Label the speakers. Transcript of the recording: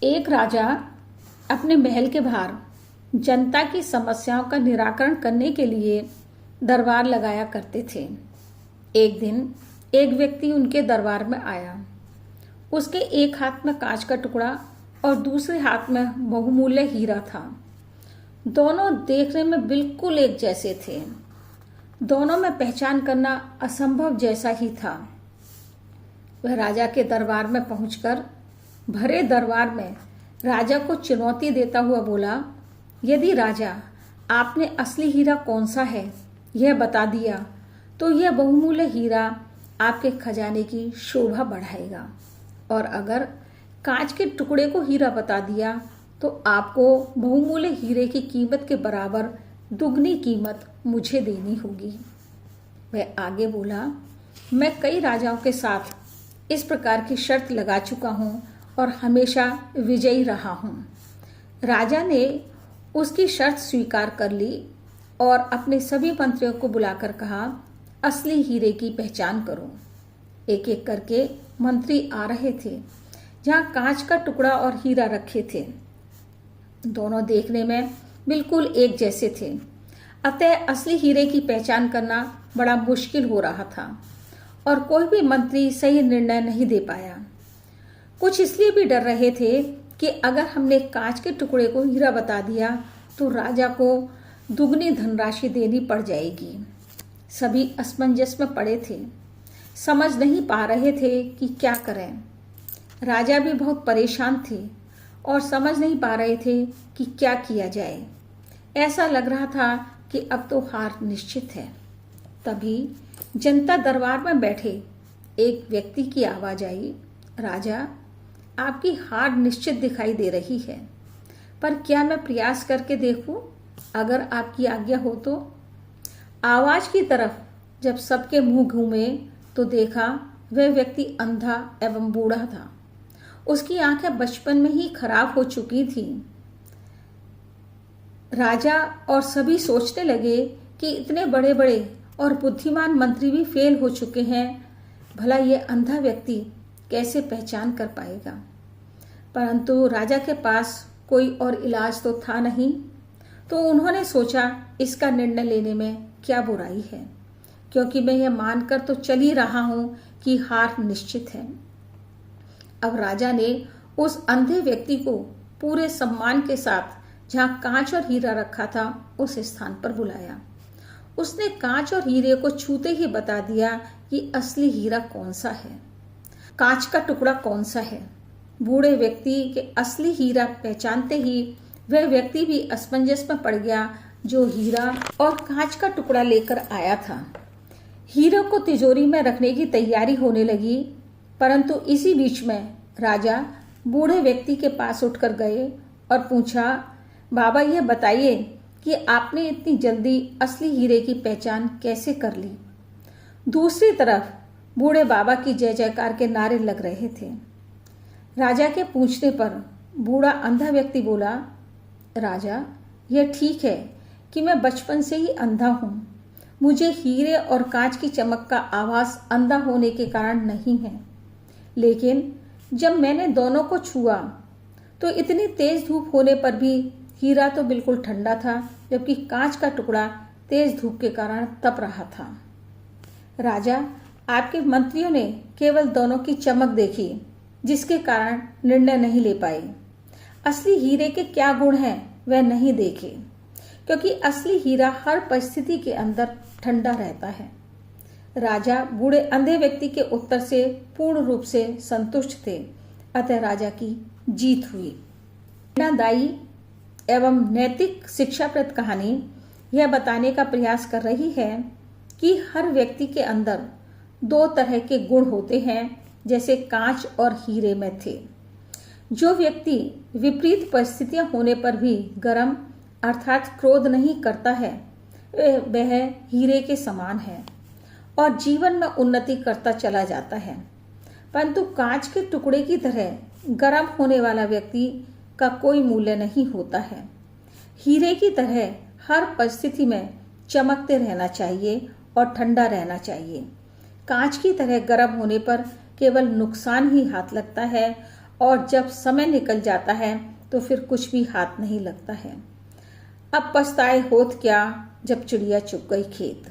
Speaker 1: एक राजा अपने महल के बाहर जनता की समस्याओं का निराकरण करने के लिए दरबार लगाया करते थे। एक दिन एक व्यक्ति उनके दरबार में आया। उसके एक हाथ में कांच का टुकड़ा और दूसरे हाथ में बहुमूल्य हीरा था। दोनों देखने में बिल्कुल एक जैसे थे। दोनों में पहचान करना असंभव जैसा ही था। वह राजा के दरबार में पहुंचकर भरे दरबार में राजा को चुनौती देता हुआ बोला, यदि राजा आपने असली हीरा कौन सा है यह बता दिया तो यह बहुमूल्य हीरा आपके खजाने की शोभा बढ़ाएगा, और अगर कांच के टुकड़े को हीरा बता दिया तो आपको बहुमूल्य हीरे की कीमत के बराबर दुगनी कीमत मुझे देनी होगी। वह आगे बोला, मैं कई राजाओं के साथ इस प्रकार की शर्त लगा चुका हूँ और हमेशा विजयी रहा हूँ। राजा ने उसकी शर्त स्वीकार कर ली और अपने सभी मंत्रियों को बुलाकर कहा, असली हीरे की पहचान करो। एक एक करके मंत्री आ रहे थे। जहाँ कांच का टुकड़ा और हीरा रखे थे, दोनों देखने में बिल्कुल एक जैसे थे। अतः असली हीरे की पहचान करना बड़ा मुश्किल हो रहा था और कोई भी मंत्री सही निर्णय नहीं दे पाया। कुछ इसलिए भी डर रहे थे कि अगर हमने कांच के टुकड़े को हीरा बता दिया तो राजा को दुगनी धनराशि देनी पड़ जाएगी। सभी असमंजस में पड़े थे, समझ नहीं पा रहे थे कि क्या करें। राजा भी बहुत परेशान थे और समझ नहीं पा रहे थे कि क्या किया जाए। ऐसा लग रहा था कि अब तो हार निश्चित है। तभी जनता दरबार में बैठे एक व्यक्ति की आवाज आई, राजा आपकी हार निश्चित दिखाई दे रही है, पर क्या मैं प्रयास करके देखूं? अगर आपकी आज्ञा हो तो। आवाज की तरफ जब सबके मुंह घूमे तो देखा वह व्यक्ति अंधा एवं बूढ़ा था। उसकी आंखें बचपन में ही खराब हो चुकी थीं। राजा और सभी सोचने लगे कि इतने बड़े बड़े और बुद्धिमान मंत्री भी फेल हो चुके हैं, भला यह अंधा व्यक्ति कैसे पहचान कर पाएगा। परंतु राजा के पास कोई और इलाज तो था नहीं, तो उन्होंने सोचा इसका निर्णय लेने में क्या बुराई है, क्योंकि मैं यह मानकर तो चल ही रहा हूं कि हार निश्चित है। अब राजा ने उस अंधे व्यक्ति को पूरे सम्मान के साथ जहां कांच और हीरा रखा था उस स्थान पर बुलाया। उसने कांच और हीरे को छूते ही बता दिया कि असली हीरा कौन सा है, कांच का टुकड़ा कौन सा है। बूढ़े व्यक्ति के असली हीरा पहचानते ही वह व्यक्ति भी असमंजस में पड़ गया जो हीरा और कांच का टुकड़ा लेकर आया था। हीरे को तिजोरी में रखने की तैयारी होने लगी, परंतु इसी बीच में राजा बूढ़े व्यक्ति के पास उठकर गए और पूछा, बाबा यह बताइए कि आपने इतनी जल्दी असली हीरे की पहचान कैसे कर ली। दूसरी तरफ बूढ़े बाबा की जय जयकार के नारे लग रहे थे। राजा के पूछने पर बूढ़ा अंधा व्यक्ति बोला, राजा यह ठीक है कि मैं बचपन से ही अंधा हूँ। मुझे हीरे और कांच की चमक का आभास अंधा होने के कारण नहीं है, लेकिन जब मैंने दोनों को छुआ तो इतनी तेज धूप होने पर भी हीरा तो बिल्कुल ठंडा था, जबकि कांच का टुकड़ा तेज धूप के कारण तप रहा था। राजा आपके मंत्रियों ने केवल दोनों की चमक देखी, जिसके कारण निर्णय नहीं ले पाए। असली हीरे के क्या गुण हैं वह नहीं देखे, क्योंकि असली हीरा हर परिस्थिति के अंदर ठंडा रहता है। राजा बूढ़े अंधे व्यक्ति के उत्तर से पूर्ण रूप से संतुष्ट थे, अतः राजा की जीत हुई। प्रेरणादायी एवं नैतिक शिक्षाप्रद कहानी यह बताने का प्रयास कर रही है कि हर व्यक्ति के अंदर दो तरह के गुण होते हैं, जैसे कांच और हीरे में थे। जो व्यक्ति विपरीत परिस्थितियां होने पर भी गर्म अर्थात क्रोध नहीं करता है, वह हीरे के समान है और जीवन में उन्नति करता चला जाता है। परंतु कांच के टुकड़े की तरह गर्म होने वाला व्यक्ति का कोई मूल्य नहीं होता है। हीरे की तरह हर परिस्थिति में चमकते रहना चाहिए और ठंडा रहना चाहिए। कांच की तरह गर्म होने पर केवल नुकसान ही हाथ लगता है और जब समय निकल जाता है तो फिर कुछ भी हाथ नहीं लगता है। अब पछताए होत क्या जब चिड़िया चुग गई खेत।